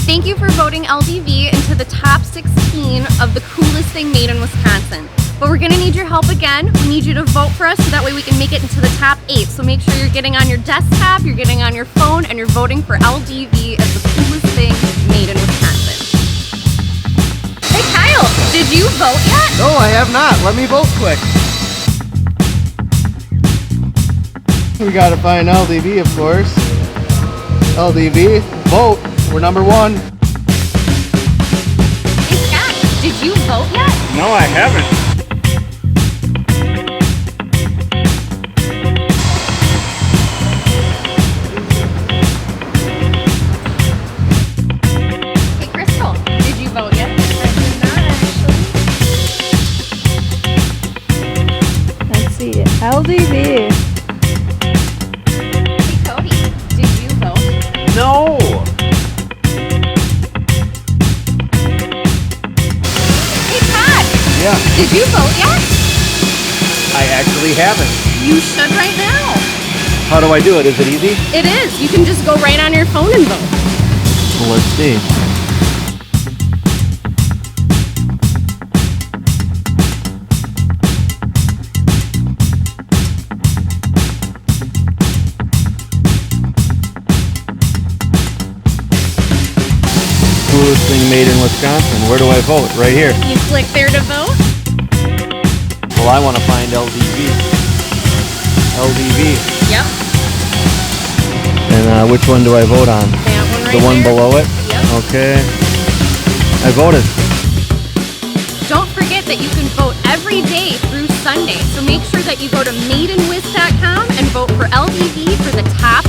Thank you for voting LDV into the top 16 of the coolest thing made in Wisconsin. But we're gonna need your help again. We need you to vote for us so that way we can make it into the top 8. So make sure you're getting on your desktop, you're getting on your phone, and you're voting for LDV as the coolest thing made in Wisconsin. Hey Kyle, did you vote yet? No, I have not. Let me vote quick. We gotta find LDV, of course. LDV, vote. We're number 1. Hey Scott, did you vote yet? No, I haven't. Hey Crystal, did you vote yet? I did not actually. Let's see. LDV. Hey Cody, did you vote? No. Hey Todd, Yeah, did you vote yet? I actually haven't. You should right now. How do I do it? Is it easy? It is. You can just go right on your phone and vote. Well, let's see. Coolest thing made in Wisconsin. Where do I vote? Right here. You click there to vote. Well, I want to find LDV. LDV. Yep. And which one do I vote on? That one right The one there. below it? Yep. Okay. I voted. Don't forget that you can vote every day through Sunday. So make sure that you go to madeinwis.com and vote for LDV for the top